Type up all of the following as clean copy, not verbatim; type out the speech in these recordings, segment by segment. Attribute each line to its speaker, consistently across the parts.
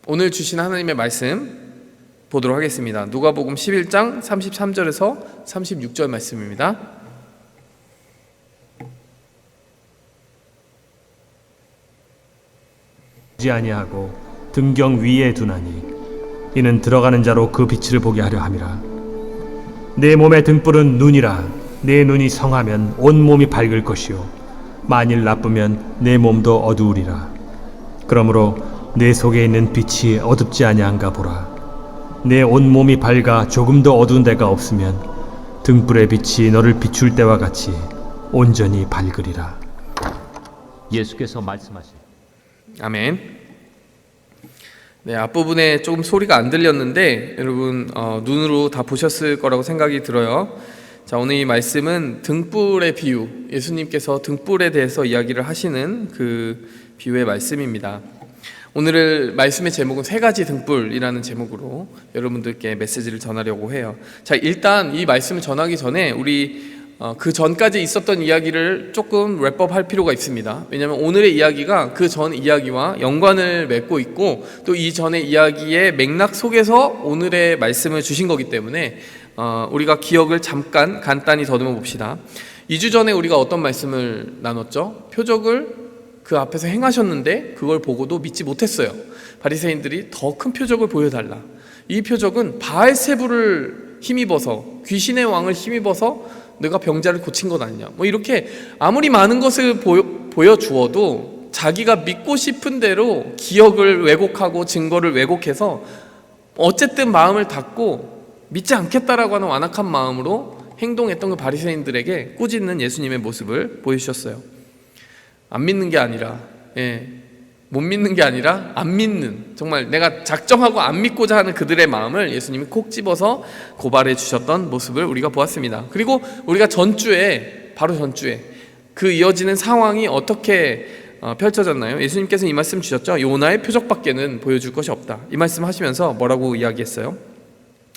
Speaker 1: 오늘 주신 하나님의 말씀 보도록 하겠습니다. 누가복음 11장 33절에서 36절 말씀입니다.
Speaker 2: 지 아니하고 등경 위에 두나니 이는 들어가는 자로 그 빛을 보게 하려 함이라. 내 몸의 등불은 눈이라. 내 눈이 성하면 온 몸이 밝을 것이요 만일 나쁘면 내 몸도 어두우리라. 그러므로 내 속에 있는 빛이 어둡지 아니한가 보라. 내 온 몸이 밝아 조금도 어두운 데가 없으면 등불의 빛이 너를 비출 때와 같이 온전히 밝으리라. 예수께서 말씀하신
Speaker 1: 아멘. 네, 앞부분에 조금 소리가 안 들렸는데 여러분 눈으로 다 보셨을 거라고 생각이 들어요. 자, 오늘 이 말씀은 등불의 비유, 예수님께서 등불에 대해서 이야기를 하시는 그 비유의 말씀입니다. 오늘 말씀의 제목은 세 가지 등불이라는 제목으로 여러분들께 메시지를 전하려고 해요. 자, 일단 이 말씀을 전하기 전에 우리 그 전까지 있었던 이야기를 조금 랩업할 필요가 있습니다. 왜냐하면 오늘의 이야기가 그 전 이야기와 연관을 맺고 있고 또 이 전의 이야기의 맥락 속에서 오늘의 말씀을 주신 거기 때문에 우리가 기억을 잠깐 간단히 더듬어 봅시다. 2주 전에 우리가 어떤 말씀을 나눴죠? 표적을 그 앞에서 행하셨는데 그걸 보고도 믿지 못했어요. 바리새인들이 더 큰 표적을 보여달라. 이 표적은 바알세부를 힘입어서, 귀신의 왕을 힘입어서 내가 병자를 고친 것 아니냐, 뭐 이렇게 아무리 많은 것을 보여주어도 자기가 믿고 싶은 대로 기억을 왜곡하고 증거를 왜곡해서 어쨌든 마음을 닫고 믿지 않겠다라고 하는 완악한 마음으로 행동했던 그 바리새인들에게 꾸짖는 예수님의 모습을 보여주셨어요. 안 믿는 게 아니라, 못 믿는 게 아니라 안 믿는, 정말 내가 작정하고 안 믿고자 하는 그들의 마음을 예수님이 콕 집어서 고발해 주셨던 모습을 우리가 보았습니다. 그리고 우리가 바로 전주에 그 이어지는 상황이 어떻게 펼쳐졌나요? 예수님께서 이 말씀 주셨죠. 요나의 표적밖에는 보여줄 것이 없다. 이 말씀 하시면서 뭐라고 이야기했어요?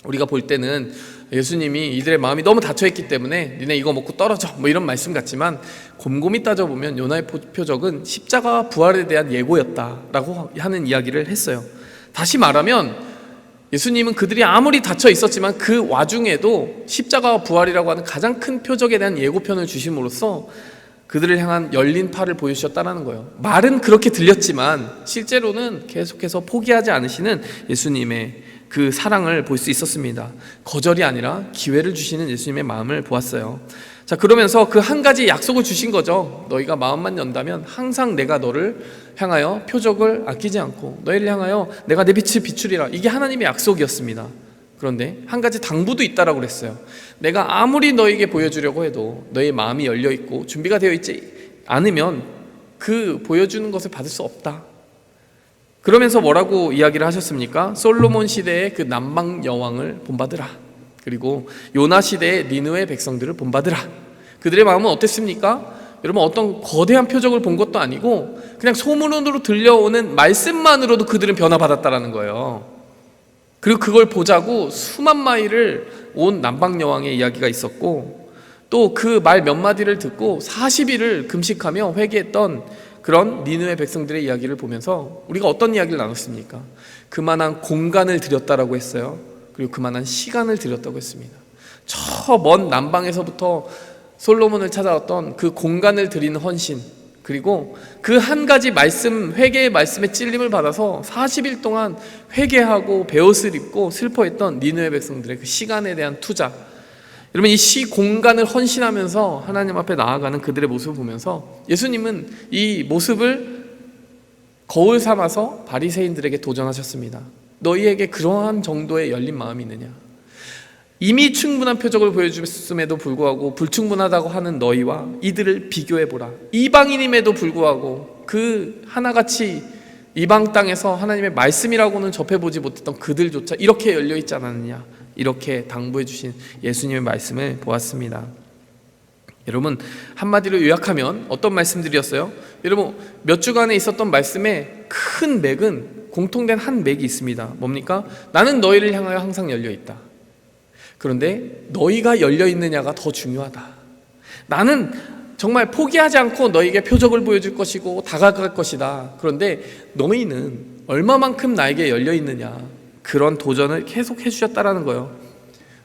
Speaker 1: 우리가 볼 때는 예수님이 이들의 마음이 너무 닫혀있기 때문에 니네 이거 먹고 떨어져, 뭐 이런 말씀 같지만 곰곰이 따져보면 요나의 표적은 십자가 부활에 대한 예고였다라고 하는 이야기를 했어요. 다시 말하면 예수님은 그들이 아무리 닫혀 있었지만 그 와중에도 십자가 부활이라고 하는 가장 큰 표적에 대한 예고편을 주심으로써 그들을 향한 열린 팔을 보여주셨다는 거예요. 말은 그렇게 들렸지만 실제로는 계속해서 포기하지 않으시는 예수님의 그 사랑을 볼 수 있었습니다. 거절이 아니라 기회를 주시는 예수님의 마음을 보았어요. 자, 그러면서 그 한 가지 약속을 주신 거죠. 너희가 마음만 연다면 항상 내가 너를 향하여 표적을 아끼지 않고 너희를 향하여 내가 내 빛을 비추리라. 이게 하나님의 약속이었습니다. 그런데 한 가지 당부도 있다라고 그랬어요. 내가 아무리 너에게 보여주려고 해도 너의 마음이 열려있고 준비가 되어 있지 않으면 그 보여주는 것을 받을 수 없다. 그러면서 뭐라고 이야기를 하셨습니까? 솔로몬 시대의 그 남방 여왕을 본받으라. 그리고 요나 시대의 니느웨 백성들을 본받으라. 그들의 마음은 어땠습니까? 여러분, 어떤 거대한 표적을 본 것도 아니고 그냥 소문으로 들려오는 말씀만으로도 그들은 변화받았다라는 거예요. 그리고 그걸 보자고 수만 마일을 온 남방 여왕의 이야기가 있었고 또 그 말 몇 마디를 듣고 40일을 금식하며 회개했던 그런 니느웨 백성들의 이야기를 보면서 우리가 어떤 이야기를 나눴습니까? 그만한 공간을 들였다라고 했어요. 그리고 그만한 시간을 들였다고 했습니다. 저 먼 남방에서부터 솔로몬을 찾아왔던 그 공간을 들이는 헌신, 그리고 그 한 가지 말씀, 회개의 말씀에 찔림을 받아서 40일 동안 회개하고 베옷을 입고 슬퍼했던 니느웨 백성들의 그 시간에 대한 투자, 여러분, 이 공간을 헌신하면서 하나님 앞에 나아가는 그들의 모습을 보면서 예수님은 이 모습을 거울 삼아서 바리새인들에게 도전하셨습니다. 너희에게 그러한 정도의 열린 마음이 있느냐? 이미 충분한 표적을 보여줬음에도 불구하고 불충분하다고 하는 너희와 이들을 비교해보라. 이방인임에도 불구하고 그 하나같이 이방 땅에서 하나님의 말씀이라고는 접해보지 못했던 그들조차 이렇게 열려있지 않았느냐, 이렇게 당부해 주신 예수님의 말씀을 보았습니다. 여러분, 한마디로 요약하면 어떤 말씀들이었어요? 여러분, 몇 주간에 있었던 말씀의 큰 맥은, 공통된 한 맥이 있습니다. 뭡니까? 나는 너희를 향하여 항상 열려있다. 그런데 너희가 열려있느냐가 더 중요하다. 나는 정말 포기하지 않고 너희에게 표적을 보여줄 것이고 다가갈 것이다. 그런데 너희는 얼마만큼 나에게 열려 있느냐, 그런 도전을 계속 해주셨다라는 거예요.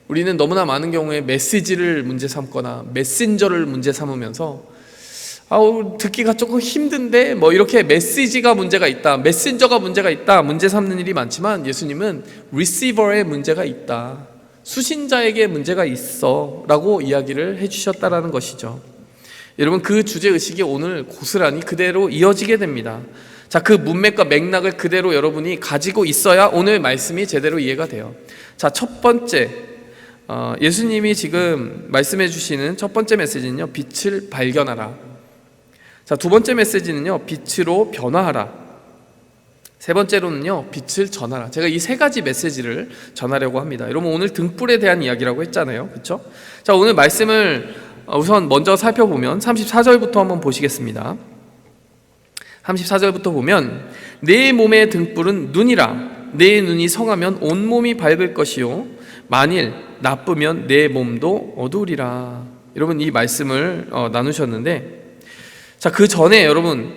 Speaker 1: 우리는 너무나 많은 경우에 메시지를 문제 삼거나 메신저를 문제 삼으면서 듣기가 조금 힘든데 뭐 이렇게 메시지가 문제가 있다, 메신저가 문제가 있다 문제 삼는 일이 많지만, 예수님은 리시버에 문제가 있다, 수신자에게 문제가 있어 라고 이야기를 해주셨다라는 것이죠. 여러분, 그 주제의식이 오늘 고스란히 그대로 이어지게 됩니다. 자, 그 문맥과 맥락을 그대로 여러분이 가지고 있어야 오늘 말씀이 제대로 이해가 돼요. 자, 첫 번째, 예수님이 지금 말씀해 주시는 첫 번째 메시지는요, 빛을 발견하라. 자, 두 번째 메시지는요, 빛으로 변화하라. 세 번째로는요, 빛을 전하라. 제가 이 세 가지 메시지를 전하려고 합니다. 여러분, 오늘 등불에 대한 이야기라고 했잖아요, 그렇죠? 자, 오늘 말씀을 우선 먼저 살펴보면 34절부터 한번 보시겠습니다. 34절부터 보면, 내 몸의 등불은 눈이라. 내 눈이 성하면 온몸이 밝을 것이요 만일 나쁘면 내 몸도 어두우리라. 여러분, 이 말씀을 나누셨는데, 자, 그 전에 여러분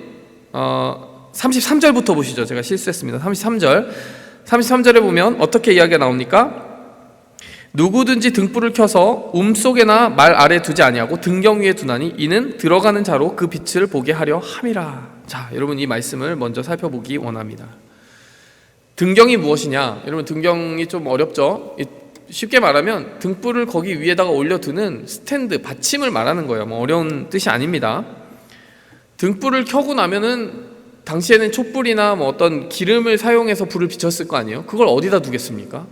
Speaker 1: 33절부터 보시죠. 제가 실수했습니다. 33절에 보면 어떻게 이야기가 나옵니까? 누구든지 등불을 켜서 속에나 말 아래 두지 아니하고 등경 위에 두나니 이는 들어가는 자로 그 빛을 보게 하려 함이라. 자, 여러분, 이 말씀을 먼저 살펴보기 원합니다. 등경이 무엇이냐? 여러분, 등경이 좀 어렵죠? 쉽게 말하면 등불을 거기 위에다가 올려두는 스탠드, 받침을 말하는 거예요. 뭐 어려운 뜻이 아닙니다. 등불을 켜고 나면은 당시에는 촛불이나 뭐 어떤 기름을 사용해서 불을 비췄을 거 아니에요? 그걸 어디다 두겠습니까?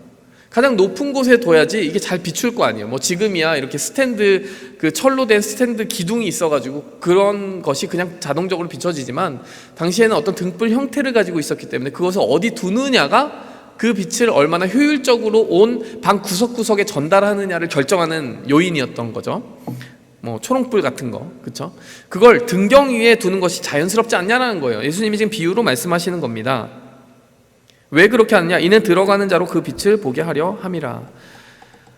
Speaker 1: 가장 높은 곳에 둬야지 이게 잘 비출 거 아니에요. 뭐 지금이야 이렇게 스탠드, 그 철로 된 스탠드 기둥이 있어가지고 그런 것이 그냥 자동적으로 비춰지지만, 당시에는 어떤 등불 형태를 가지고 있었기 때문에 그것을 어디 두느냐가 그 빛을 얼마나 효율적으로 온 방 구석구석에 전달하느냐를 결정하는 요인이었던 거죠. 뭐 초롱불 같은 거, 그렇죠? 그걸 등경 위에 두는 것이 자연스럽지 않냐는 거예요. 예수님이 지금 비유로 말씀하시는 겁니다. 왜 그렇게 하느냐? 이는 들어가는 자로 그 빛을 보게 하려 함이라.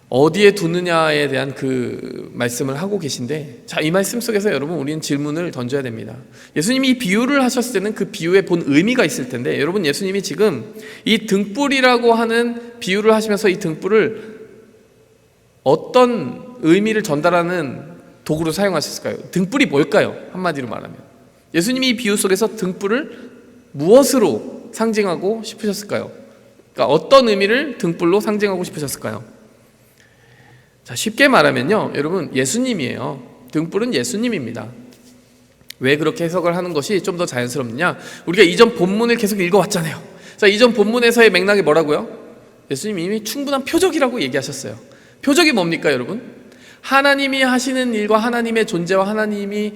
Speaker 1: 어디에 두느냐에 대한 그 말씀을 하고 계신데, 자, 이 말씀 속에서 여러분, 우리는 질문을 던져야 됩니다. 예수님이 이 비유를 하셨을 때는 그 비유에 본 의미가 있을 텐데, 여러분, 예수님이 지금 이 등불이라고 하는 비유를 하시면서 이 등불을 어떤 의미를 전달하는 도구로 사용하셨을까요? 등불이 뭘까요? 한마디로 말하면 예수님이 이 비유 속에서 등불을 무엇으로 상징하고 싶으셨을까요? 그러니까 어떤 의미를 등불로 상징하고 싶으셨을까요? 자, 쉽게 말하면요, 여러분, 예수님이에요. 등불은 예수님입니다. 왜 그렇게 해석을 하는 것이 좀 더 자연스럽느냐? 우리가 이전 본문을 계속 읽어왔잖아요. 자, 이전 본문에서의 맥락이 뭐라고요? 예수님이 이미 충분한 표적이라고 얘기하셨어요. 표적이 뭡니까, 여러분? 하나님이 하시는 일과 하나님의 존재와 하나님이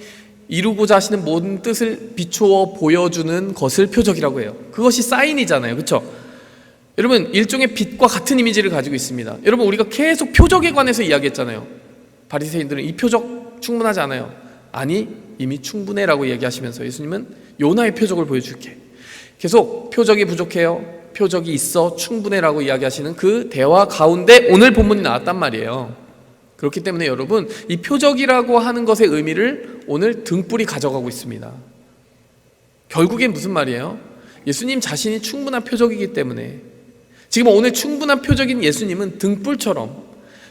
Speaker 1: 이루고자 하시는 모든 뜻을 비추어 보여주는 것을 표적이라고 해요. 그것이 사인이잖아요, 그렇죠? 여러분, 일종의 빛과 같은 이미지를 가지고 있습니다. 여러분, 우리가 계속 표적에 관해서 이야기했잖아요. 바리새인들은 이 표적 충분하지 않아요. 아니, 이미 충분해라고 얘기하시면서 예수님은 요나의 표적을 보여줄게. 계속 표적이 부족해요, 표적이 있어, 충분해라고 이야기하시는 그 대화 가운데 오늘 본문이 나왔단 말이에요. 그렇기 때문에 여러분, 이 표적이라고 하는 것의 의미를 오늘 등불이 가져가고 있습니다. 결국엔 무슨 말이에요? 예수님 자신이 충분한 표적이기 때문에 지금 오늘 충분한 표적인 예수님은 등불처럼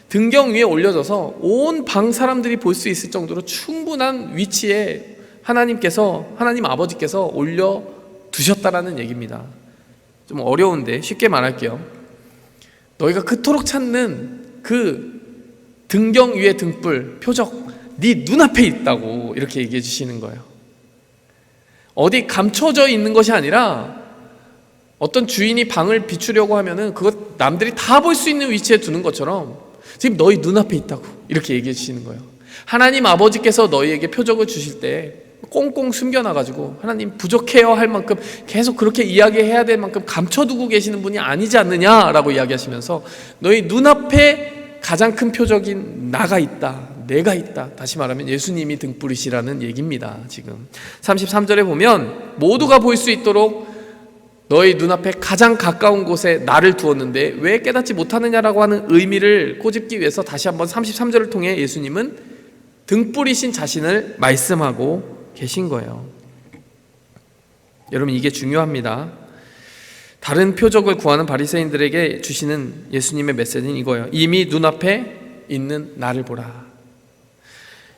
Speaker 1: 등경 위에 올려져서 온 방 사람들이 볼 수 있을 정도로 충분한 위치에 하나님 아버지께서 올려두셨다라는 얘기입니다. 좀 어려운데 쉽게 말할게요. 너희가 그토록 찾는 그 등경 위의 등불, 표적, 네 눈앞에 있다고 이렇게 얘기해 주시는 거예요. 어디 감춰져 있는 것이 아니라 어떤 주인이 방을 비추려고 하면은 그것 남들이 다 볼 수 있는 위치에 두는 것처럼 지금 너희 눈앞에 있다고 이렇게 얘기해 주시는 거예요. 하나님 아버지께서 너희에게 표적을 주실 때 꽁꽁 숨겨놔가지고 하나님 부족해요 할 만큼 계속 그렇게 이야기해야 될 만큼 감춰두고 계시는 분이 아니지 않느냐라고 이야기하시면서 너희 눈앞에 가장 큰 표적인 나가 있다, 내가 있다. 다시 말하면 예수님이 등불이시라는 얘기입니다. 지금 33절에 보면 모두가 볼 수 있도록 너희 눈앞에 가장 가까운 곳에 나를 두었는데 왜 깨닫지 못하느냐라고 하는 의미를 꼬집기 위해서 다시 한번 33절을 통해 예수님은 등불이신 자신을 말씀하고 계신 거예요. 여러분, 이게 중요합니다. 다른 표적을 구하는 바리새인들에게 주시는 예수님의 메시지는 이거예요. 이미 눈앞에 있는 나를 보라.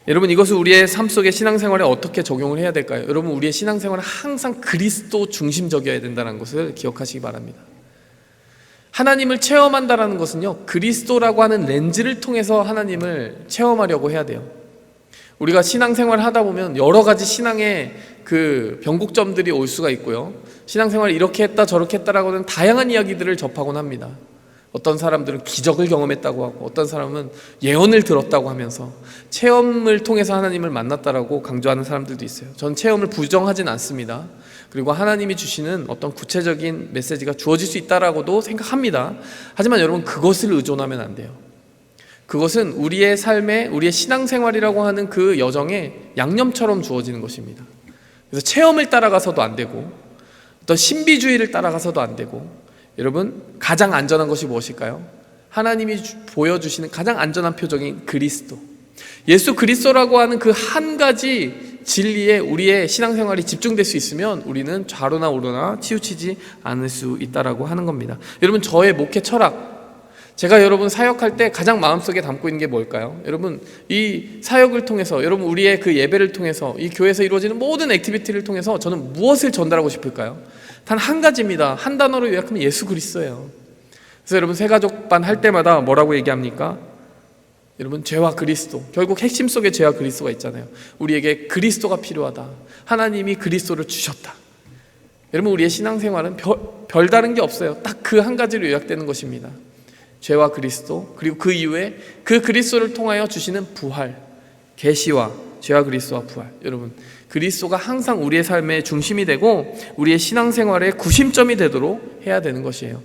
Speaker 1: 여러분, 이것을 우리의 삶 속의 신앙생활에 어떻게 적용을 해야 될까요? 여러분, 우리의 신앙생활은 항상 그리스도 중심적이어야 된다는 것을 기억하시기 바랍니다. 하나님을 체험한다는 것은요, 그리스도라고 하는 렌즈를 통해서 하나님을 체험하려고 해야 돼요. 우리가 신앙생활을 하다 보면 여러 가지 신앙의 그 변곡점들이 올 수가 있고요, 신앙생활을 이렇게 했다 저렇게 했다라고 하는 다양한 이야기들을 접하곤 합니다. 어떤 사람들은 기적을 경험했다고 하고, 어떤 사람은 예언을 들었다고 하면서 체험을 통해서 하나님을 만났다라고 강조하는 사람들도 있어요. 전 체험을 부정하진 않습니다. 그리고 하나님이 주시는 어떤 구체적인 메시지가 주어질 수 있다라고도 생각합니다. 하지만 여러분, 그것을 의존하면 안 돼요. 그것은 우리의 삶에, 우리의 신앙생활이라고 하는 그 여정에 양념처럼 주어지는 것입니다. 그래서 체험을 따라가서도 안 되고, 어떤 신비주의를 따라가서도 안 되고, 여러분, 가장 안전한 것이 무엇일까요? 하나님이 보여주시는 가장 안전한 표적인 그리스도, 예수 그리스도라고 하는 그 한 가지 진리에 우리의 신앙생활이 집중될 수 있으면 우리는 좌로나 우로나 치우치지 않을 수 있다라고 하는 겁니다. 여러분, 저의 목회 철학, 제가 여러분 사역할 때 가장 마음속에 담고 있는 게 뭘까요? 여러분, 이 사역을 통해서, 여러분 우리의 그 예배를 통해서, 이 교회에서 이루어지는 모든 액티비티를 통해서 저는 무엇을 전달하고 싶을까요? 단 한 가지입니다. 한 단어로 요약하면 예수 그리스도예요. 그래서 여러분, 새가족반 할 때마다 뭐라고 얘기합니까? 여러분, 죄와 그리스도, 결국 핵심 속에 죄와 그리스도가 있잖아요. 우리에게 그리스도가 필요하다. 하나님이 그리스도를 주셨다. 여러분, 우리의 신앙생활은 별다른 게 없어요. 딱 그 한 가지로 요약되는 것입니다. 죄와 그리스도, 그리고 그 이후에 그 그리스도를 통하여 주시는 부활, 계시와 죄와 그리스도와 부활. 여러분, 그리스도가 항상 우리의 삶의 중심이 되고 우리의 신앙생활의 구심점이 되도록 해야 되는 것이에요.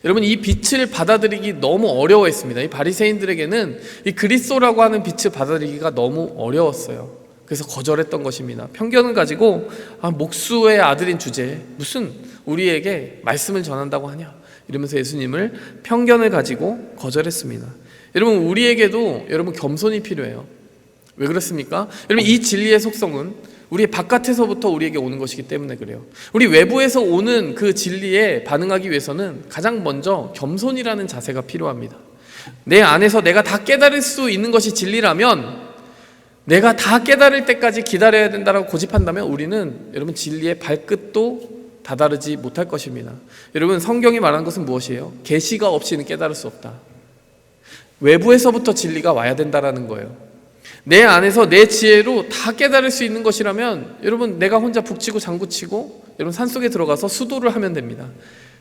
Speaker 1: 여러분, 이 빛을 받아들이기 너무 어려워했습니다. 이 바리새인들에게는 이 그리스도라고 하는 빛을 받아들이기가 너무 어려웠어요. 그래서 거절했던 것입니다. 편견을 가지고 목수의 아들인 주제에 무슨 우리에게 말씀을 전한다고 하냐, 이러면서 예수님을 편견을 가지고 거절했습니다. 여러분, 우리에게도 여러분 겸손이 필요해요. 왜 그렇습니까? 여러분, 이 진리의 속성은 우리 바깥에서부터 우리에게 오는 것이기 때문에 그래요. 우리 외부에서 오는 그 진리에 반응하기 위해서는 가장 먼저 겸손이라는 자세가 필요합니다. 내 안에서 내가 다 깨달을 수 있는 것이 진리라면, 내가 다 깨달을 때까지 기다려야 된다고 고집한다면 우리는 여러분 진리의 발끝도 다다르지 못할 것입니다. 여러분, 성경이 말하는 것은 무엇이에요? 계시가 없이는 깨달을 수 없다. 외부에서부터 진리가 와야 된다라는 거예요. 내 안에서 내 지혜로 다 깨달을 수 있는 것이라면 여러분, 내가 혼자 북치고 장구치고 여러분 산속에 들어가서 수도를 하면 됩니다.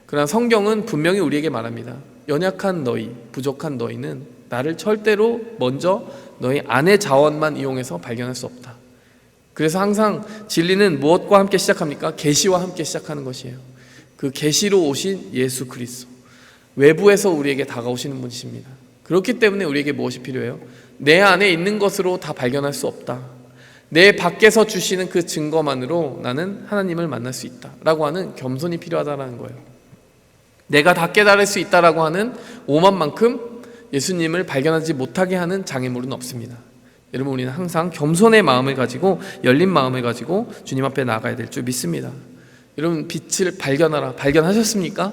Speaker 1: 그러나 성경은 분명히 우리에게 말합니다. 연약한 너희, 부족한 너희는 나를 절대로 먼저 너희 안의 자원만 이용해서 발견할 수 없다. 그래서 항상 진리는 무엇과 함께 시작합니까? 계시와 함께 시작하는 것이에요. 그 계시로 오신 예수 그리스도, 외부에서 우리에게 다가오시는 분이십니다. 그렇기 때문에 우리에게 무엇이 필요해요? 내 안에 있는 것으로 다 발견할 수 없다. 내 밖에서 주시는 그 증거만으로 나는 하나님을 만날 수 있다 라고 하는 겸손이 필요하다는 거예요. 내가 다 깨달을 수 있다라고 하는 오만만큼 예수님을 발견하지 못하게 하는 장애물은 없습니다. 여러분, 우리는 항상 겸손의 마음을 가지고, 열린 마음을 가지고 주님 앞에 나가야 될 줄 믿습니다. 여러분, 빛을 발견하라. 발견하셨습니까?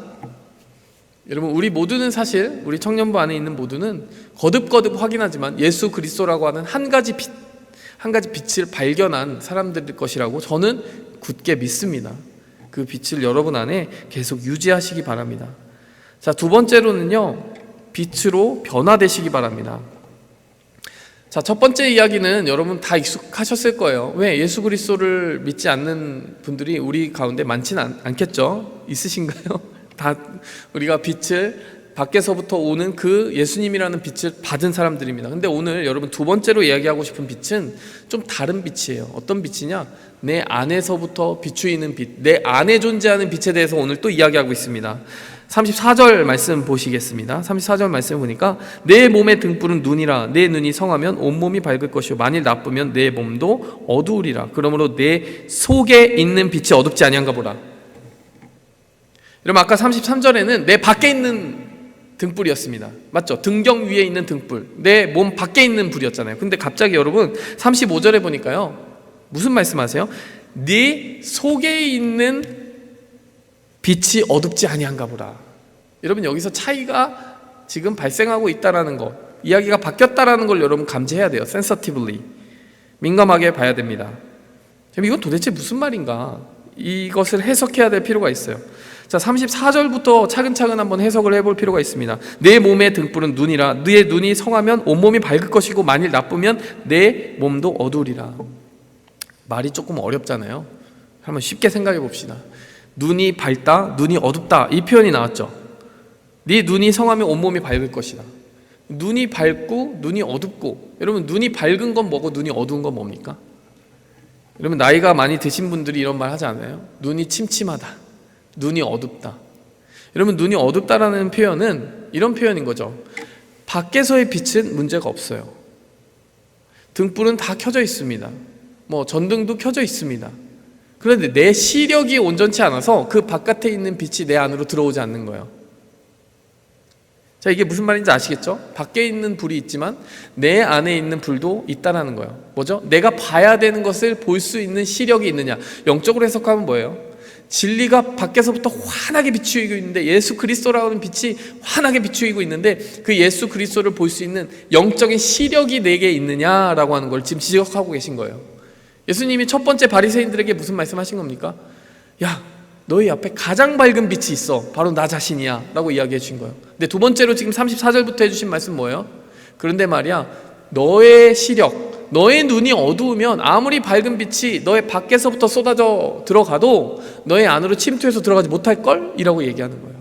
Speaker 1: 여러분, 우리 모두는 사실, 우리 청년부 안에 있는 모두는 거듭거듭 확인하지만 예수 그리스도라고 하는 한 가지 빛을 발견한 사람들일 것이라고 저는 굳게 믿습니다. 그 빛을 여러분 안에 계속 유지하시기 바랍니다. 자, 두 번째로는요, 빛으로 변화되시기 바랍니다. 자, 첫 번째 이야기는 여러분 다 익숙하셨을 거예요. 왜? 예수 그리스도를 믿지 않는 분들이 우리 가운데 많지는 않겠죠? 있으신가요? 다 우리가 빛을, 밖에서부터 오는 그 예수님이라는 빛을 받은 사람들입니다. 근데 오늘 여러분 두 번째로 이야기하고 싶은 빛은 좀 다른 빛이에요. 어떤 빛이냐? 내 안에서부터 비추이는 빛, 내 안에 존재하는 빛에 대해서 오늘 또 이야기하고 있습니다. 34절 말씀 보시겠습니다. 34절 말씀 보니까 내 몸의 등불은 눈이라. 내 눈이 성하면 온몸이 밝을 것이요 만일 나쁘면 내 몸도 어두우리라. 그러므로 내 속에 있는 빛이 어둡지 아니한가 보라. 여러분, 아까 33절에는 내 밖에 있는 등불이었습니다. 맞죠? 등경 위에 있는 등불, 내 몸 밖에 있는 불이었잖아요. 근데 갑자기 여러분 35절에 보니까요, 무슨 말씀하세요? 네 속에 있는 빛이 어둡지 아니한가 보라. 여러분, 여기서 차이가 지금 발생하고 있다라는 것, 이야기가 바뀌었다라는 걸 여러분 감지해야 돼요. sensitively, 민감하게 봐야 됩니다. 이건 도대체 무슨 말인가? 이것을 해석해야 될 필요가 있어요. 자, 34절부터 차근차근 한번 해석을 해볼 필요가 있습니다. 내 몸의 등불은 눈이라. 네 눈이 성하면 온몸이 밝을 것이고 만일 나쁘면 내 몸도 어두우리라. 말이 조금 어렵잖아요. 한번 쉽게 생각해 봅시다. 눈이 밝다, 눈이 어둡다, 이 표현이 나왔죠. 네 눈이 성하면 온몸이 밝을 것이다. 눈이 밝고 눈이 어둡고, 여러분, 눈이 밝은 건 뭐고 눈이 어두운 건 뭡니까? 여러분, 나이가 많이 드신 분들이 이런 말 하지 않아요? 눈이 침침하다, 눈이 어둡다. 여러분, 눈이 어둡다라는 표현은 이런 표현인 거죠. 밖에서의 빛은 문제가 없어요. 등불은 다 켜져 있습니다. 전등도 켜져 있습니다. 그런데 내 시력이 온전치 않아서 그 바깥에 있는 빛이 내 안으로 들어오지 않는 거예요. 자, 이게 무슨 말인지 아시겠죠? 밖에 있는 불이 있지만 내 안에 있는 불도 있다라는 거예요. 뭐죠? 내가 봐야 되는 것을 볼 수 있는 시력이 있느냐. 영적으로 해석하면 뭐예요? 진리가 밖에서부터 환하게 비추이고 있는데, 예수 그리스도라는 빛이 환하게 비추이고 있는데, 그 예수 그리스도를 볼 수 있는 영적인 시력이 내게 있느냐라고 하는 걸 지금 지적하고 계신 거예요. 예수님이 첫 번째 바리새인들에게 무슨 말씀하신 겁니까? 야, 너희 앞에 가장 밝은 빛이 있어. 바로 나 자신이야 라고 이야기해 주신 거예요. 근데 두 번째로 지금 34절부터 해주신 말씀 뭐예요? 그런데 말이야, 너의 시력, 너의 눈이 어두우면 아무리 밝은 빛이 너의 밖에서부터 쏟아져 들어가도 너의 안으로 침투해서 들어가지 못할걸? 이라고 얘기하는 거예요.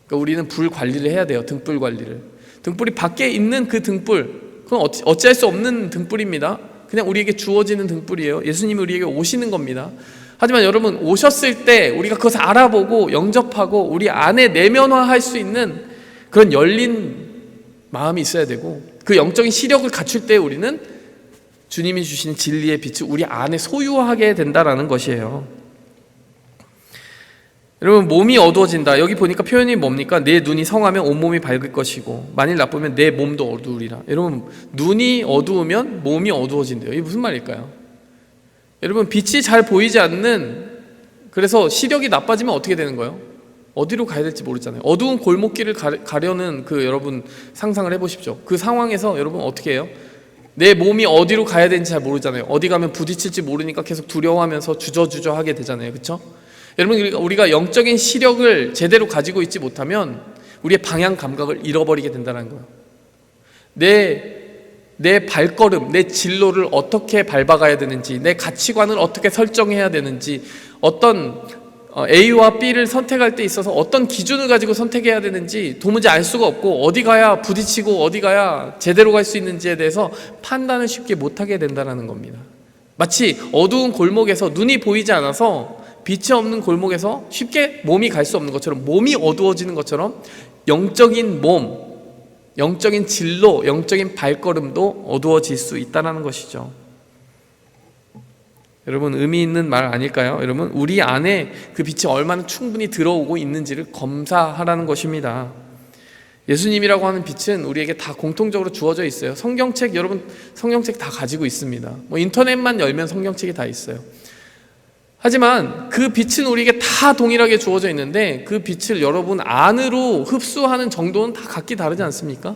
Speaker 1: 그러니까 우리는 불 관리를 해야 돼요. 등불 관리를. 등불이 밖에 있는 그 등불, 그건 어찌할 수 없는 등불입니다. 그냥 우리에게 주어지는 등불이에요. 예수님이 우리에게 오시는 겁니다. 하지만 여러분, 오셨을 때 우리가 그것을 알아보고 영접하고 우리 안에 내면화할 수 있는 그런 열린 마음이 있어야 되고, 그 영적인 시력을 갖출 때 우리는 주님이 주시는 진리의 빛을 우리 안에 소유하게 된다라는 것이에요. 여러분, 몸이 어두워진다. 여기 보니까 표현이 뭡니까? 내 눈이 성하면 온몸이 밝을 것이고 만일 나쁘면 내 몸도 어두우리라. 여러분, 눈이 어두우면 몸이 어두워진대요. 이게 무슨 말일까요? 여러분, 빛이 잘 보이지 않는, 그래서 시력이 나빠지면 어떻게 되는 거예요? 어디로 가야 될지 모르잖아요. 어두운 골목길을 가려는 여러분 상상을 해보십시오. 그 상황에서 여러분 어떻게 해요? 내 몸이 어디로 가야 되는지 잘 모르잖아요. 어디 가면 부딪힐지 모르니까 계속 두려워하면서 주저주저 하게 되잖아요. 그렇죠? 여러분, 우리가 영적인 시력을 제대로 가지고 있지 못하면 우리의 방향 감각을 잃어버리게 된다는 거예요. 내 발걸음, 내 진로를 어떻게 밟아가야 되는지, 내 가치관을 어떻게 설정해야 되는지, 어떤 A와 B를 선택할 때 있어서 어떤 기준을 가지고 선택해야 되는지 도무지 알 수가 없고, 어디 가야 부딪히고 어디 가야 제대로 갈 수 있는지에 대해서 판단을 쉽게 못하게 된다는 겁니다. 마치 어두운 골목에서 눈이 보이지 않아서, 빛이 없는 골목에서 쉽게 몸이 갈 수 없는 것처럼, 몸이 어두워지는 것처럼 영적인 몸, 영적인 진로, 영적인 발걸음도 어두워질 수 있다는 것이죠. 여러분, 의미 있는 말 아닐까요? 여러분, 우리 안에 그 빛이 얼마나 충분히 들어오고 있는지를 검사하라는 것입니다. 예수님이라고 하는 빛은 우리에게 다 공통적으로 주어져 있어요. 성경책, 여러분 성경책 다 가지고 있습니다. 인터넷만 열면 성경책이 다 있어요. 하지만 그 빛은 우리에게 다 동일하게 주어져 있는데, 그 빛을 여러분 안으로 흡수하는 정도는 다 각기 다르지 않습니까?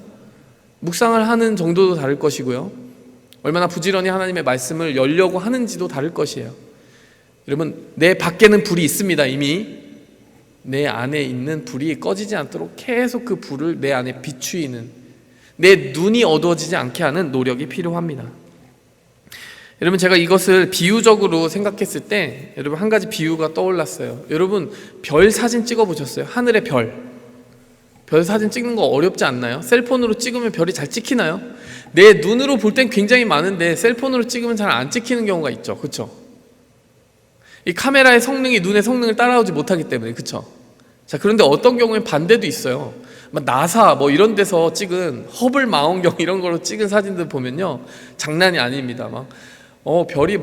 Speaker 1: 묵상을 하는 정도도 다를 것이고요, 얼마나 부지런히 하나님의 말씀을 열려고 하는지도 다를 것이에요. 여러분, 내 밖에는 불이 있습니다. 이미 내 안에 있는 불이 꺼지지 않도록 계속 그 불을 내 안에 비추이는, 내 눈이 어두워지지 않게 하는 노력이 필요합니다. 여러분, 제가 이것을 비유적으로 생각했을 때 여러분 한 가지 비유가 떠올랐어요. 여러분, 별 사진 찍어 보셨어요? 하늘의 별 사진 찍는 거 어렵지 않나요? 셀폰으로 찍으면 별이 잘 찍히나요? 내 눈으로 볼 땐 굉장히 많은데 셀폰으로 찍으면 잘 안 찍히는 경우가 있죠. 그렇죠? 이 카메라의 성능이 눈의 성능을 따라오지 못하기 때문에. 그렇죠? 자, 그런데 어떤 경우엔 반대도 있어요. 나사 이런 데서 찍은 허블 망원경 이런 걸로 찍은 사진들 보면요, 장난이 아닙니다. 별이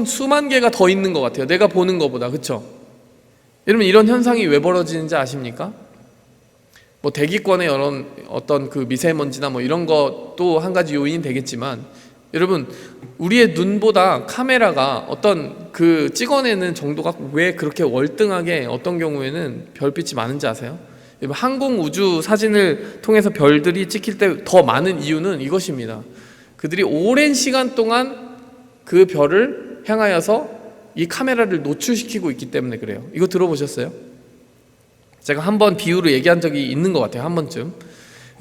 Speaker 1: 수만 개가 더 있는 것 같아요. 내가 보는 것보다. 그렇죠? 여러분, 이런 현상이 왜 벌어지는지 아십니까? 대기권의 어떤 그 미세먼지나 이런 것도 한 가지 요인이 되겠지만, 여러분, 우리의 눈보다 카메라가 어떤 그 찍어내는 정도가 왜 그렇게 월등하게 어떤 경우에는 별빛이 많은지 아세요? 여러분, 항공 우주 사진을 통해서 별들이 찍힐 때 더 많은 이유는 이것입니다. 그들이 오랜 시간 동안 그 별을 향하여서 이 카메라를 노출시키고 있기 때문에 그래요. 이거 들어보셨어요? 제가 한번 비유로 얘기한 적이 있는 것 같아요. 한 번쯤.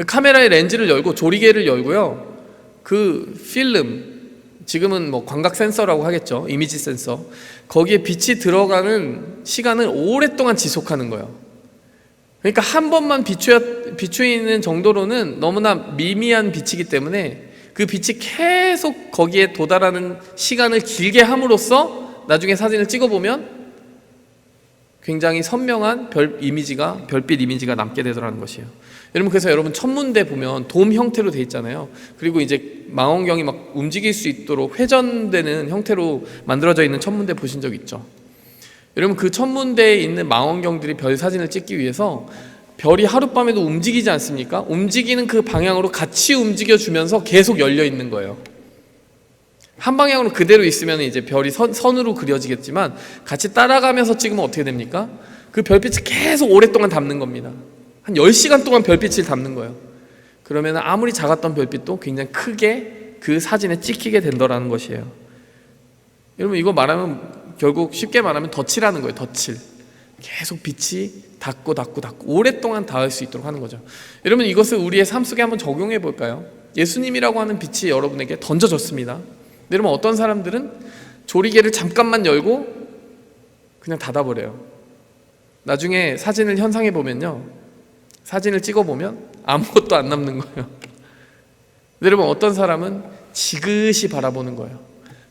Speaker 1: 카메라의 렌즈를 열고 조리개를 열고요, 그 필름, 지금은 뭐 광각 센서라고 하겠죠, 이미지 센서, 거기에 빛이 들어가는 시간을 오랫동안 지속하는 거예요. 그러니까 한 번만 비추이는 정도로는 너무나 미미한 빛이기 때문에 그 빛이 계속 거기에 도달하는 시간을 길게 함으로써 나중에 사진을 찍어보면 굉장히 선명한 별빛 이미지가 남게 되더라는 것이에요. 여러분, 그래서 여러분 천문대 보면 돔 형태로 돼 있잖아요. 그리고 이제 망원경이 막 움직일 수 있도록 회전되는 형태로 만들어져 있는 천문대 보신 적 있죠? 여러분, 그 천문대에 있는 망원경들이 별 사진을 찍기 위해서 별이 하룻밤에도 움직이지 않습니까? 움직이는 그 방향으로 같이 움직여주면서 계속 열려 있는 거예요. 한 방향으로 그대로 있으면 이제 별이 선으로 그려지겠지만 같이 따라가면서 찍으면 어떻게 됩니까? 그 별빛을 계속 오랫동안 담는 겁니다. 한 10시간 동안 별빛을 담는 거예요. 그러면 아무리 작았던 별빛도 굉장히 크게 그 사진에 찍히게 된다는 것이에요. 여러분, 이거 말하면 결국 쉽게 말하면 덧칠하는 거예요. 덧칠. 계속 빛이 닿고 오랫동안 닿을 수 있도록 하는 거죠. 여러분, 이것을 우리의 삶 속에 한번 적용해 볼까요? 예수님이라고 하는 빛이 여러분에게 던져졌습니다. 여러분, 어떤 사람들은 조리개를 잠깐만 열고 그냥 닫아버려요. 나중에 사진을 현상해 보면요, 사진을 찍어보면 아무것도 안 남는 거예요. 여러분, 어떤 사람은 지그시 바라보는 거예요.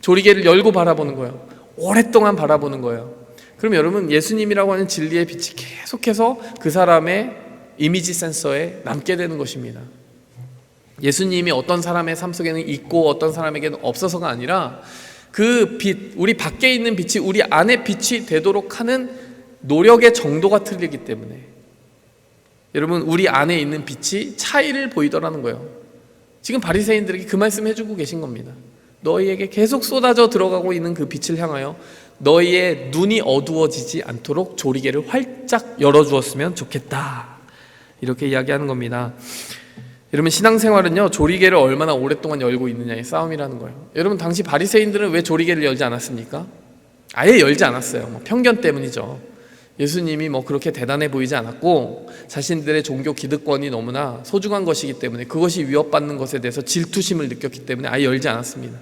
Speaker 1: 조리개를 열고 바라보는 거예요. 오랫동안 바라보는 거예요. 그럼 여러분, 예수님이라고 하는 진리의 빛이 계속해서 그 사람의 이미지 센서에 남게 되는 것입니다. 예수님이 어떤 사람의 삶 속에는 있고 어떤 사람에게는 없어서가 아니라 그 빛, 우리 밖에 있는 빛이 우리 안에 빛이 되도록 하는 노력의 정도가 틀리기 때문에 여러분, 우리 안에 있는 빛이 차이를 보이더라는 거예요. 지금 바리새인들에게 그 말씀 해주고 계신 겁니다. 너희에게 계속 쏟아져 들어가고 있는 그 빛을 향하여 너희의 눈이 어두워지지 않도록 조리개를 활짝 열어주었으면 좋겠다, 이렇게 이야기하는 겁니다. 여러분, 신앙생활은요, 조리개를 얼마나 오랫동안 열고 있느냐의 싸움이라는 거예요. 여러분, 당시 바리새인들은 왜 조리개를 열지 않았습니까? 아예 열지 않았어요. 편견 때문이죠. 예수님이 그렇게 대단해 보이지 않았고 자신들의 종교 기득권이 너무나 소중한 것이기 때문에, 그것이 위협받는 것에 대해서 질투심을 느꼈기 때문에 아예 열지 않았습니다.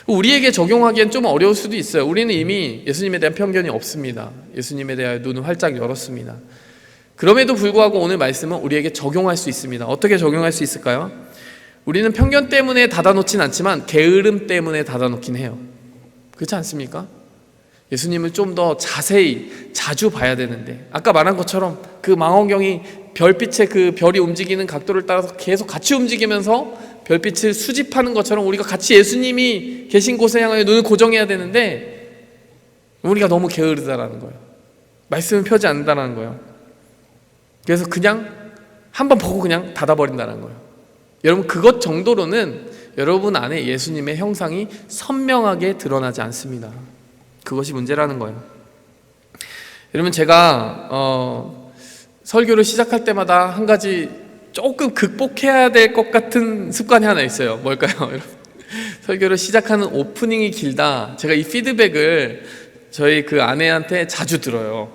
Speaker 1: 우리에게 적용하기엔 좀 어려울 수도 있어요. 우리는 이미 예수님에 대한 편견이 없습니다. 예수님에 대한 눈을 활짝 열었습니다. 그럼에도 불구하고 오늘 말씀은 우리에게 적용할 수 있습니다. 어떻게 적용할 수 있을까요? 우리는 편견 때문에 닫아놓진 않지만 게으름 때문에 닫아놓긴 해요. 그렇지 않습니까? 예수님을 좀 더 자세히 자주 봐야 되는데, 아까 말한 것처럼 그 망원경이 별빛의 그 별이 움직이는 각도를 따라서 계속 같이 움직이면서 별빛을 수집하는 것처럼 우리가 같이 예수님이 계신 곳에 향하여 눈을 고정해야 되는데 우리가 너무 게으르다라는 거예요. 말씀을 펴지 않는다는 거예요. 그래서 그냥 한번 보고 그냥 닫아버린다는 거예요. 여러분, 그것 정도로는 여러분 안에 예수님의 형상이 선명하게 드러나지 않습니다. 그것이 문제라는 거예요. 여러분, 제가 설교를 시작할 때마다 한 가지 조금 극복해야 될 것 같은 습관이 하나 있어요. 뭘까요? 여러분, 설교를 시작하는 오프닝이 길다. 제가 이 피드백을 저희 그 아내한테 자주 들어요.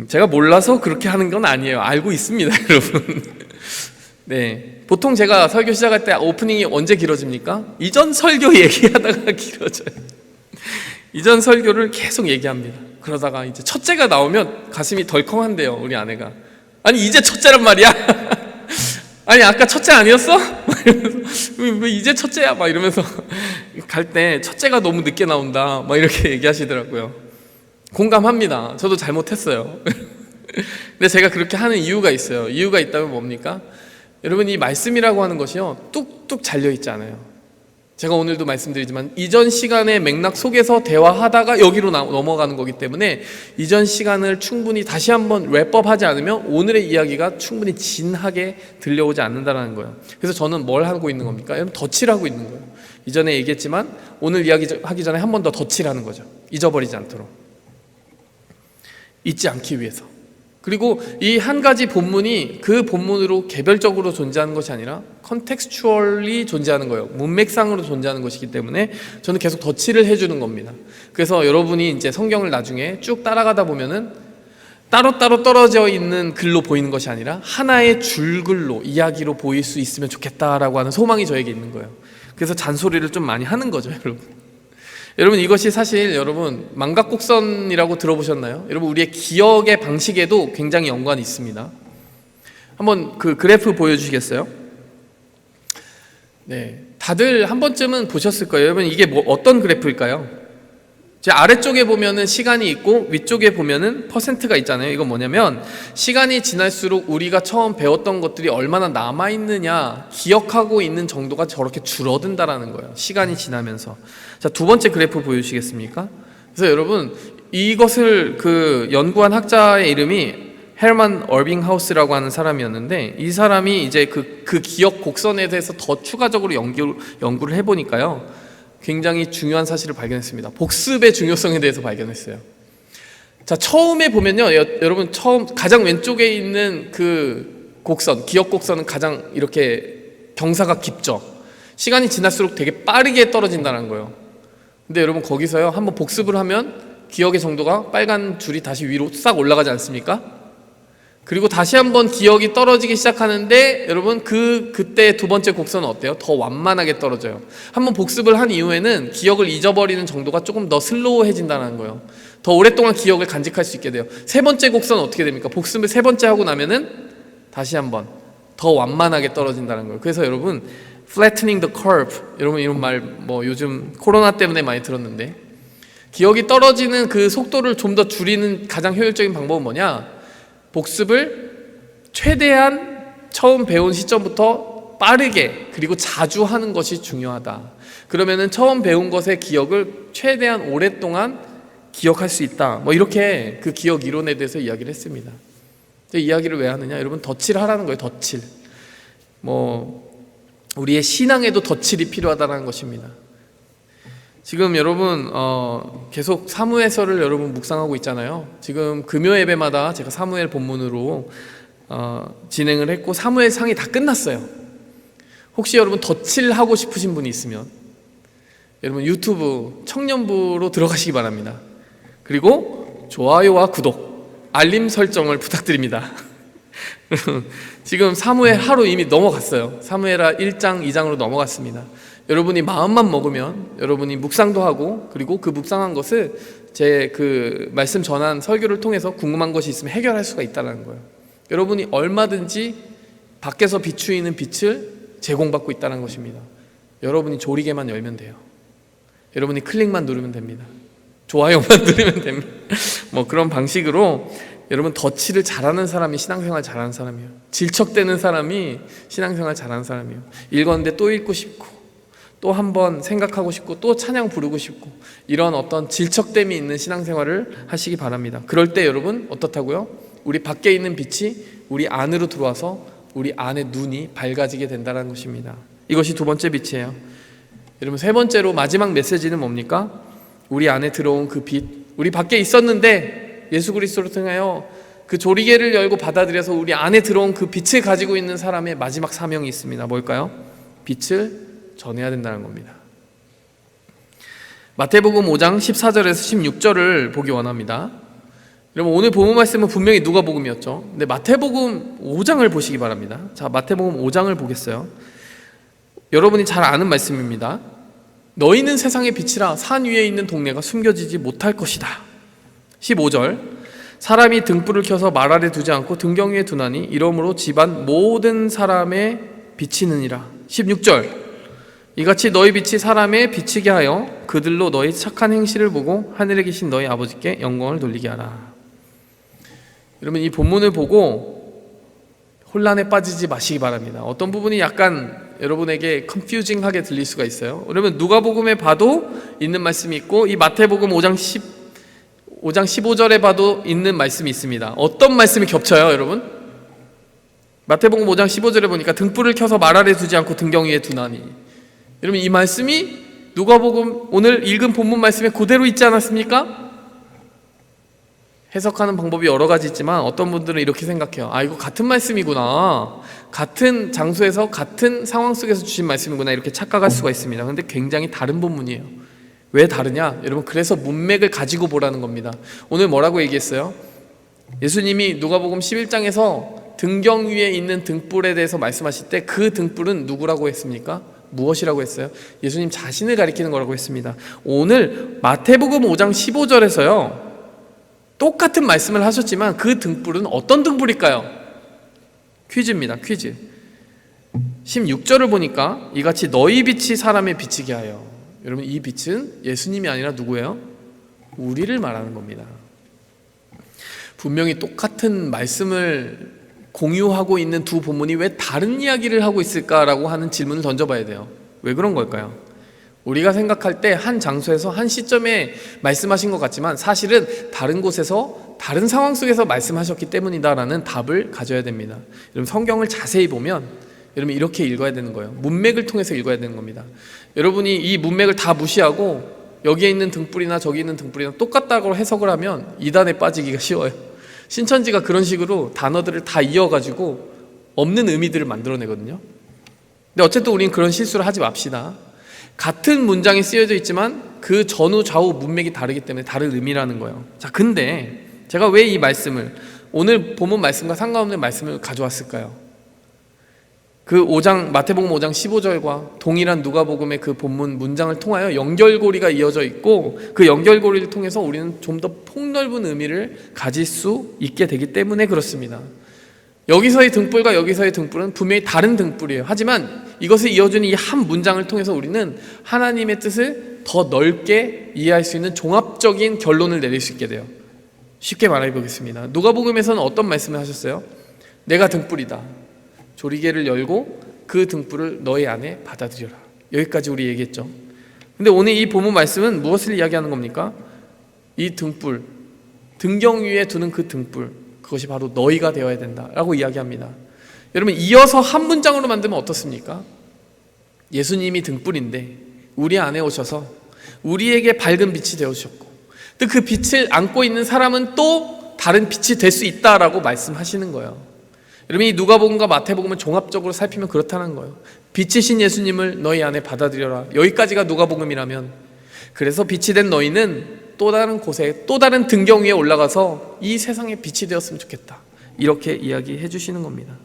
Speaker 1: 제가 몰라서 그렇게 하는 건 아니에요. 알고 있습니다, 여러분. 네, 보통 제가 설교 시작할 때 오프닝이 언제 길어집니까? 이전 설교 얘기하다가 길어져요. 이전 설교를 계속 얘기합니다. 그러다가 이제 첫째가 나오면 가슴이 덜컹한대요, 우리 아내가. 아니, 이제 첫째란 말이야? 아니, 아까 첫째 아니었어? 왜 이제 첫째야? 막 이러면서 갈 때 첫째가 너무 늦게 나온다, 막 이렇게 얘기하시더라고요. 공감합니다. 저도 잘못했어요. 근데 제가 그렇게 하는 이유가 있어요. 이유가 있다면 뭡니까? 여러분, 이 말씀이라고 하는 것이요, 뚝뚝 잘려있지 않아요. 제가 오늘도 말씀드리지만 이전 시간의 맥락 속에서 대화하다가 여기로 넘어가는 거기 때문에 이전 시간을 충분히 다시 한번 랩업하지 않으면 오늘의 이야기가 충분히 진하게 들려오지 않는다는 거예요. 그래서 저는 뭘 하고 있는 겁니까? 여러분 덧칠 하고 있는 거예요. 이전에 얘기했지만 오늘 이야기 하기 전에 한 번 더 덧칠하는 거죠. 잊어버리지 않도록, 잊지 않기 위해서. 그리고 이 한 가지 본문이 그 본문으로 개별적으로 존재하는 것이 아니라 컨텍스추얼리 존재하는 거예요. 문맥상으로 존재하는 것이기 때문에 저는 계속 덧칠을 해주는 겁니다. 그래서 여러분이 이제 성경을 나중에 쭉 따라가다 보면은 따로따로 떨어져 있는 글로 보이는 것이 아니라 하나의 줄글로 이야기로 보일 수 있으면 좋겠다라고 하는 소망이 저에게 있는 거예요. 그래서 잔소리를 좀 많이 하는 거죠, 여러분. 여러분 이것이 사실 여러분 망각곡선이라고 들어보셨나요? 여러분 우리의 기억의 방식에도 굉장히 연관이 있습니다. 한번 그 그래프 보여주시겠어요? 네, 다들 한 번쯤은 보셨을 거예요. 여러분 이게 어떤 그래프일까요? 제 아래쪽에 보면은 시간이 있고 위쪽에 보면은 퍼센트가 있잖아요. 이건 뭐냐면 시간이 지날수록 우리가 처음 배웠던 것들이 얼마나 남아있느냐, 기억하고 있는 정도가 저렇게 줄어든다라는 거예요. 시간이 지나면서. 자, 두 번째 그래프 보여주시겠습니까? 그래서 여러분 이것을 그 연구한 학자의 이름이 헤르만 얼빙하우스라고 하는 사람이었는데 이 사람이 이제 그 기억 곡선에 대해서 더 추가적으로 연구를 해보니까요, 굉장히 중요한 사실을 발견했습니다. 복습의 중요성에 대해서 발견했어요. 자, 처음에 보면요, 여러분 가장 왼쪽에 있는 그 곡선, 기억 곡선은 가장 이렇게 경사가 깊죠. 시간이 지날수록 되게 빠르게 떨어진다는 거예요. 근데 여러분 거기서요, 한번 복습을 하면 기억의 정도가 빨간 줄이 다시 위로 싹 올라가지 않습니까? 그리고 다시 한번 기억이 떨어지기 시작하는데 여러분 그때 두 번째 곡선은 어때요? 더 완만하게 떨어져요. 한번 복습을 한 이후에는 기억을 잊어버리는 정도가 조금 더 슬로우해진다는 거예요. 더 오랫동안 기억을 간직할 수 있게 돼요. 세 번째 곡선은 어떻게 됩니까? 복습을 세 번째 하고 나면은 다시 한번 더 완만하게 떨어진다는 거예요. 그래서 여러분 flattening the curve, 여러분 이런 말 뭐 요즘 코로나 때문에 많이 들었는데, 기억이 떨어지는 그 속도를 좀 더 줄이는 가장 효율적인 방법은 뭐냐? 복습을 최대한 처음 배운 시점부터 빠르게 그리고 자주 하는 것이 중요하다. 그러면은 처음 배운 것의 기억을 최대한 오랫동안 기억할 수 있다. 뭐 이렇게 그 기억 이론에 대해서 이야기를 했습니다. 이 이야기를 왜 하느냐? 여러분 덧칠 하라는 거예요. 덧칠. 뭐 우리의 신앙에도 덧칠이 필요하다는 것입니다. 지금 여러분 계속 사무엘서를 여러분 묵상하고 있잖아요. 지금 금요 예배마다 제가 사무엘 본문으로 진행을 했고 사무엘상이 다 끝났어요. 혹시 여러분 덧칠하고 싶으신 분이 있으면 여러분 유튜브 청년부로 들어가시기 바랍니다. 그리고 좋아요와 구독, 알림 설정을 부탁드립니다. 지금 사무엘 하루 이미 넘어갔어요. 사무엘하 1장 2장으로 넘어갔습니다. 여러분이 마음만 먹으면 여러분이 묵상도 하고, 그리고 그 묵상한 것을 제 그 말씀 전한 설교를 통해서 궁금한 것이 있으면 해결할 수가 있다는 거예요. 여러분이 얼마든지 밖에서 비추이는 빛을 제공받고 있다는 것입니다. 여러분이 조리개만 열면 돼요. 여러분이 클릭만 누르면 됩니다. 좋아요만 누르면 됩니다. 뭐 그런 방식으로 여러분 덧칠을 잘하는 사람이 신앙생활 잘하는 사람이에요. 질척대는 사람이 신앙생활 잘하는 사람이에요. 읽었는데 또 읽고 싶고 또 한 번 생각하고 싶고 또 찬양 부르고 싶고 이런 어떤 질척됨이 있는 신앙생활을 하시기 바랍니다. 그럴 때 여러분 어떻다고요? 우리 밖에 있는 빛이 우리 안으로 들어와서 우리 안의 눈이 밝아지게 된다는 것입니다. 이것이 두 번째 빛이에요. 여러분 세 번째로 마지막 메시지는 뭡니까? 우리 안에 들어온 그 빛, 우리 밖에 있었는데 예수 그리스도를 통하여 그 조리개를 열고 받아들여서 우리 안에 들어온 그 빛을 가지고 있는 사람의 마지막 사명이 있습니다. 뭘까요? 빛을 전해야 된다는 겁니다. 마태복음 5장 14절에서 16절을 보기 원합니다. 여러분 오늘 본문 말씀은 분명히 누가복음이었죠. 근데 마태복음 5장을 보시기 바랍니다. 자, 마태복음 5장을 보겠어요. 여러분이 잘 아는 말씀입니다. 너희는 세상의 빛이라 산 위에 있는 동네가 숨겨지지 못할 것이다. 15절 사람이 등불을 켜서 말 아래 두지 않고 등경 위에 두나니 이러므로 집안 모든 사람의 비치느니라. 16절 이같이 너희 빛이 사람에 비치게 하여 그들로 너희 착한 행실을 보고 하늘에 계신 너희 아버지께 영광을 돌리게 하라. 여러분 이 본문을 보고 혼란에 빠지지 마시기 바랍니다. 어떤 부분이 약간 여러분에게 컨퓨징하게 들릴 수가 있어요. 그러면 누가복음에 봐도 있는 말씀이 있고 이 마태복음 5장 15절에 봐도 있는 말씀이 있습니다. 어떤 말씀이 겹쳐요, 여러분? 마태복음 5장 15절에 보니까 등불을 켜서 말 아래 두지 않고 등경 위에 두나니. 여러분, 이 말씀이 누가복음 오늘 읽은 본문 말씀에 그대로 있지 않았습니까? 해석하는 방법이 여러 가지 있지만 어떤 분들은 이렇게 생각해요. 아, 이거 같은 말씀이구나, 같은 장소에서 같은 상황 속에서 주신 말씀이구나, 이렇게 착각할 수가 있습니다. 그런데 굉장히 다른 본문이에요. 왜 다르냐? 여러분, 그래서 문맥을 가지고 보라는 겁니다. 오늘 뭐라고 얘기했어요? 예수님이 누가복음 11장에서 등경 위에 있는 등불에 대해서 말씀하실 때 그 등불은 누구라고 했습니까? 무엇이라고 했어요? 예수님 자신을 가리키는 거라고 했습니다. 오늘 마태복음 5장 15절에서요 똑같은 말씀을 하셨지만 그 등불은 어떤 등불일까요? 퀴즈입니다. 퀴즈. 16절을 보니까 이같이 너희 빛이 사람의 비치게 하여. 여러분, 이 빛은 예수님이 아니라 누구예요? 우리를 말하는 겁니다. 분명히 똑같은 말씀을 공유하고 있는 두 본문이 왜 다른 이야기를 하고 있을까라고 하는 질문을 던져봐야 돼요. 왜 그런 걸까요? 우리가 생각할 때 한 장소에서 한 시점에 말씀하신 것 같지만 사실은 다른 곳에서 다른 상황 속에서 말씀하셨기 때문이다라는 답을 가져야 됩니다. 여러분, 성경을 자세히 보면 여러분 이렇게 읽어야 되는 거예요. 문맥을 통해서 읽어야 되는 겁니다. 여러분이 이 문맥을 다 무시하고 여기에 있는 등불이나 저기 있는 등불이나 똑같다고 해석을 하면 이단에 빠지기가 쉬워요. 신천지가 그런 식으로 단어들을 다 이어가지고 없는 의미들을 만들어내거든요. 근데 어쨌든 우리는 그런 실수를 하지 맙시다. 같은 문장이 쓰여져 있지만 그 전후 좌우 문맥이 다르기 때문에 다른 의미라는 거예요. 자, 근데 제가 왜 이 말씀을 오늘 본문 말씀과 상관없는 말씀을 가져왔을까요? 그 5장 마태복음 5장 15절과 동일한 누가복음의 그 본문 문장을 통하여 연결고리가 이어져 있고 그 연결고리를 통해서 우리는 좀 더 폭넓은 의미를 가질 수 있게 되기 때문에 그렇습니다. 여기서의 등불과 여기서의 등불은 분명히 다른 등불이에요. 하지만 이것을 이어주는 이 한 문장을 통해서 우리는 하나님의 뜻을 더 넓게 이해할 수 있는 종합적인 결론을 내릴 수 있게 돼요. 쉽게 말해 보겠습니다. 누가복음에서는 어떤 말씀을 하셨어요? 내가 등불이다. 조리개를 열고 그 등불을 너희 안에 받아들여라. 여기까지 우리 얘기했죠. 근데 오늘 이 본문 말씀은 무엇을 이야기하는 겁니까? 이 등불, 등경 위에 두는 그 등불, 그것이 바로 너희가 되어야 된다라고 이야기합니다. 여러분, 이어서 한 문장으로 만들면 어떻습니까? 예수님이 등불인데 우리 안에 오셔서 우리에게 밝은 빛이 되어주셨고 또 그 빛을 안고 있는 사람은 또 다른 빛이 될 수 있다라고 말씀하시는 거예요. 여러분, 이 누가복음과 마태복음을 종합적으로 살피면 그렇다는 거예요. 빛이신 예수님을 너희 안에 받아들여라. 여기까지가 누가복음이라면, 그래서 빛이 된 너희는 또 다른 곳에 또 다른 등경 위에 올라가서 이 세상에 빛이 되었으면 좋겠다, 이렇게 이야기해 주시는 겁니다.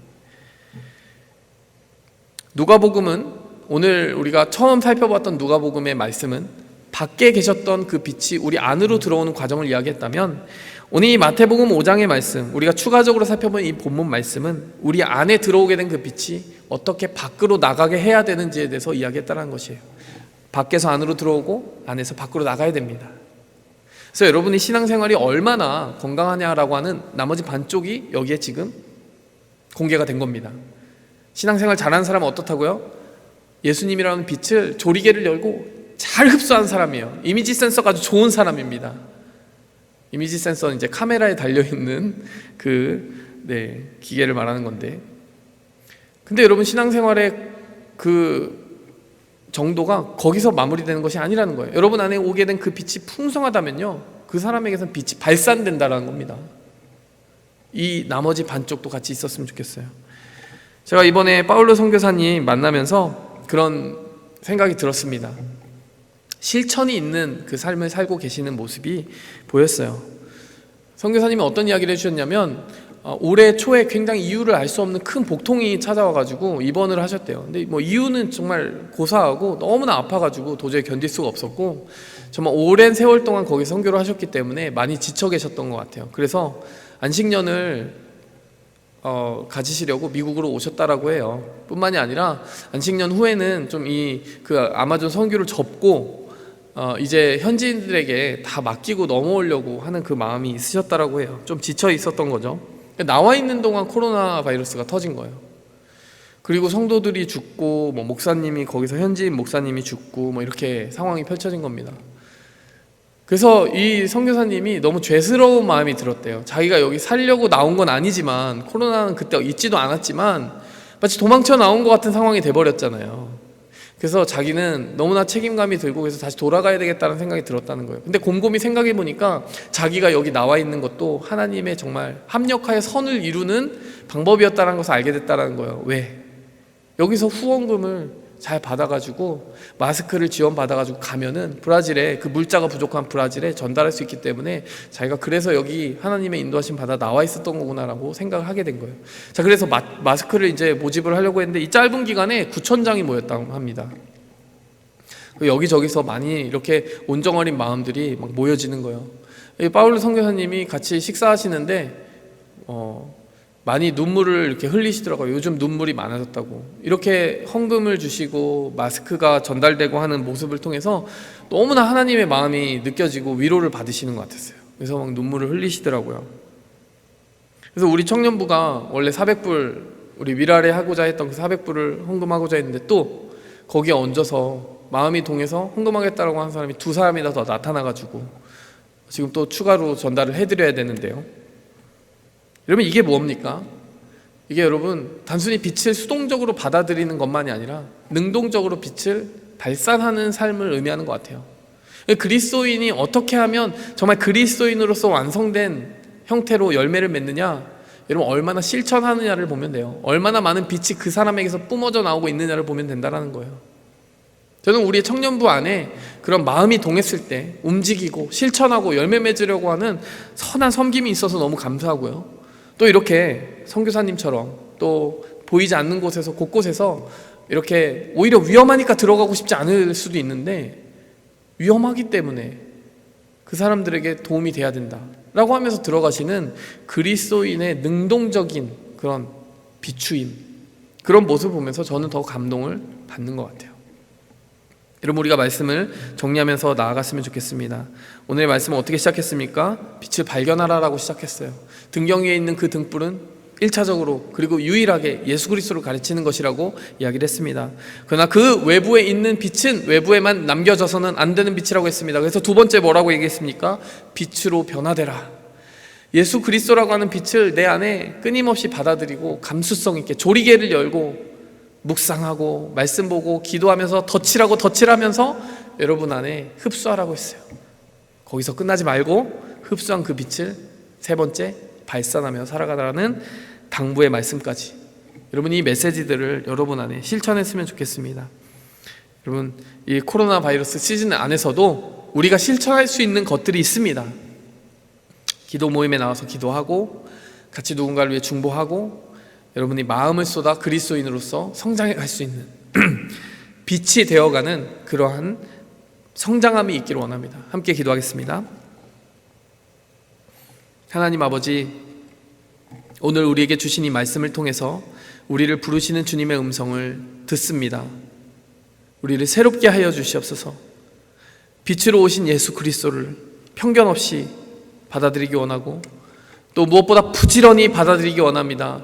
Speaker 1: 누가복음은 오늘 우리가 처음 살펴봤던 누가복음의 말씀은 밖에 계셨던 그 빛이 우리 안으로 들어오는 과정을 이야기했다면, 오늘 이 마태복음 5장의 말씀, 우리가 추가적으로 살펴본 이 본문 말씀은 우리 안에 들어오게 된 그 빛이 어떻게 밖으로 나가게 해야 되는지에 대해서 이야기했다는 것이에요. 밖에서 안으로 들어오고 안에서 밖으로 나가야 됩니다. 그래서 여러분이 신앙생활이 얼마나 건강하냐라고 하는 나머지 반쪽이 여기에 지금 공개가 된 겁니다. 신앙생활 잘하는 사람은 어떻다고요? 예수님이라는 빛을, 조리개를 열고 잘 흡수한 사람이에요. 이미지 센서가 아주 좋은 사람입니다. 이미지 센서는 이제 카메라에 달려있는 기계를 말하는 건데, 근데 여러분, 신앙생활의 그 정도가 거기서 마무리되는 것이 아니라는 거예요. 여러분 안에 오게 된 그 빛이 풍성하다면요, 그 사람에게서는 빛이 발산된다라는 겁니다. 이 나머지 반쪽도 같이 있었으면 좋겠어요. 제가 이번에 파울로 선교사님 만나면서 그런 생각이 들었습니다. 실천이 있는 그 삶을 살고 계시는 모습이 보였어요. 선교사님이 어떤 이야기를 해주셨냐면, 올해 초에 굉장히 이유를 알 수 없는 큰 복통이 찾아와가지고 입원을 하셨대요. 근데 뭐 이유는 정말 고사하고 너무나 아파가지고 도저히 견딜 수가 없었고, 정말 오랜 세월 동안 거기 선교를 하셨기 때문에 많이 지쳐 계셨던 것 같아요. 그래서 안식년을 가지시려고 미국으로 오셨다라고 해요. 뿐만이 아니라 안식년 후에는 좀 그 아마존 선교를 접고 이제 현지인들에게 다 맡기고 넘어오려고 하는 그 마음이 있으셨다라고 해요. 좀 지쳐 있었던 거죠. 나와 있는 동안 코로나 바이러스가 터진 거예요. 그리고 성도들이 죽고 뭐 목사님이 거기서 현지인 목사님이 죽고 뭐 이렇게 상황이 펼쳐진 겁니다. 그래서 이 선교사님이 너무 죄스러운 마음이 들었대요. 자기가 여기 살려고 나온 건 아니지만, 코로나는 그때 있지도 않았지만 마치 도망쳐 나온 것 같은 상황이 돼버렸잖아요. 그래서 자기는 너무나 책임감이 들고 그래서 다시 돌아가야 되겠다는 생각이 들었다는 거예요. 근데 곰곰이 생각해 보니까 자기가 여기 나와 있는 것도 하나님의 정말 합력하여 선을 이루는 방법이었다는 것을 알게 됐다는 거예요. 왜? 여기서 후원금을 잘 받아가지고 마스크를 지원받아가지고 가면은 브라질에, 그 물자가 부족한 브라질에 전달할 수 있기 때문에 자기가 그래서 여기 하나님의 인도하심 받아 나와 있었던 거구나라고 생각을 하게 된 거예요. 자, 그래서 마스크를 이제 모집을 하려고 했는데 이 짧은 기간에 9,000장이 모였다고 합니다. 여기저기서 많이 이렇게 온정어린 마음들이 막 모여지는 거예요. 파울로 선교사님이 같이 식사하시는데 많이 눈물을 이렇게 흘리시더라고요. 요즘 눈물이 많아졌다고. 이렇게 헌금을 주시고 마스크가 전달되고 하는 모습을 통해서 너무나 하나님의 마음이 느껴지고 위로를 받으시는 것 같았어요. 그래서 막 눈물을 흘리시더라고요. 그래서 우리 청년부가 원래 400불, 우리 위라래 하고자 했던 그 400불을 헌금하고자 했는데 또 거기에 얹어서 마음이 동해서 헌금하겠다라고 하는 사람이 2사람이나 더 나타나가지고 지금 또 추가로 전달을 해드려야 되는데요. 여러분, 이게 뭡니까? 이게 여러분 단순히 빛을 수동적으로 받아들이는 것만이 아니라 능동적으로 빛을 발산하는 삶을 의미하는 것 같아요. 그리스도인이 어떻게 하면 정말 그리스도인으로서 완성된 형태로 열매를 맺느냐, 여러분 얼마나 실천하느냐를 보면 돼요. 얼마나 많은 빛이 그 사람에게서 뿜어져 나오고 있느냐를 보면 된다는 거예요. 저는 우리 청년부 안에 그런 마음이 동했을 때 움직이고 실천하고 열매 맺으려고 하는 선한 섬김이 있어서 너무 감사하고요. 또 이렇게 선교사님처럼 또 보이지 않는 곳에서 곳곳에서 이렇게 오히려 위험하니까 들어가고 싶지 않을 수도 있는데 위험하기 때문에 그 사람들에게 도움이 돼야 된다라고 하면서 들어가시는 그리스도인의 능동적인 그런 비추임, 그런 모습을 보면서 저는 더 감동을 받는 것 같아요. 여러분, 우리가 말씀을 정리하면서 나아갔으면 좋겠습니다. 오늘의 말씀은 어떻게 시작했습니까? 빛을 발견하라라고 시작했어요. 등경 위에 있는 그 등불은 1차적으로 그리고 유일하게 예수 그리스도를 가르치는 것이라고 이야기를 했습니다. 그러나 그 외부에 있는 빛은 외부에만 남겨져서는 안 되는 빛이라고 했습니다. 그래서 두 번째 뭐라고 얘기했습니까? 빛으로 변화되라. 예수 그리스도라고 하는 빛을 내 안에 끊임없이 받아들이고 감수성 있게 조리개를 열고 묵상하고 말씀 보고 기도하면서 덧칠하면서 여러분 안에 흡수하라고 했어요. 거기서 끝나지 말고 흡수한 그 빛을 세 번째 발산하며 살아가라는 당부의 말씀까지, 여러분 이 메시지들을 여러분 안에 실천했으면 좋겠습니다. 여러분, 이 코로나 바이러스 시즌 안에서도 우리가 실천할 수 있는 것들이 있습니다. 기도 모임에 나와서 기도하고 같이 누군가를 위해 중보하고 여러분이 마음을 쏟아 그리스도인으로서 성장해 갈 수 있는 빛이 되어가는 그러한 성장함이 있기를 원합니다. 함께 기도하겠습니다. 하나님 아버지, 오늘 우리에게 주신 이 말씀을 통해서 우리를 부르시는 주님의 음성을 듣습니다. 우리를 새롭게 하여 주시옵소서. 빛으로 오신 예수 그리스도를 편견 없이 받아들이기 원하고 또 무엇보다 부지런히 받아들이기 원합니다.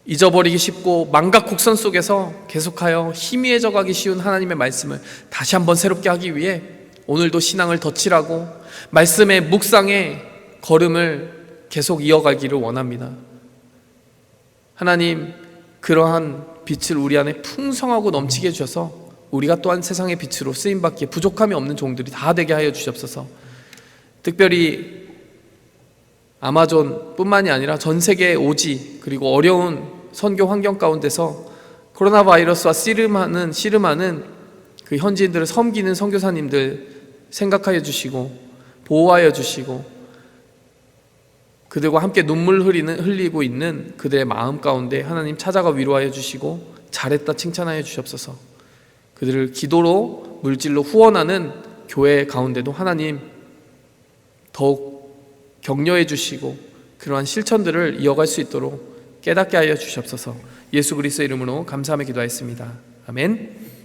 Speaker 1: 잊어버리기 쉽고 망각 곡선 속에서 계속하여 희미해져 가기 쉬운 하나님의 말씀을 다시 한번 새롭게 하기 위해 오늘도 신앙을 덧칠하고 말씀의 묵상에 걸음을 계속 이어가기를 원합니다. 하나님, 그러한 빛을 우리 안에 풍성하고 넘치게 해주셔서 우리가 또한 세상의 빛으로 쓰임받기에 부족함이 없는 종들이 다 되게 하여 주시옵소서. 특별히 아마존 뿐만이 아니라 전 세계의 오지 그리고 어려운 선교 환경 가운데서 코로나 바이러스와 씨름하는 그 현지인들을 섬기는 선교사님들 생각하여 주시고 보호하여 주시고 그들과 함께 눈물 흘리고 있는 그들의 마음 가운데 하나님 찾아가 위로하여 주시고 잘했다 칭찬하여 주시옵소서. 그들을 기도로 물질로 후원하는 교회 가운데도 하나님 더욱 격려해 주시고 그러한 실천들을 이어갈 수 있도록 깨닫게 하여 주시옵소서. 예수 그리스도의 이름으로 감사하며 기도하였습니다. 아멘.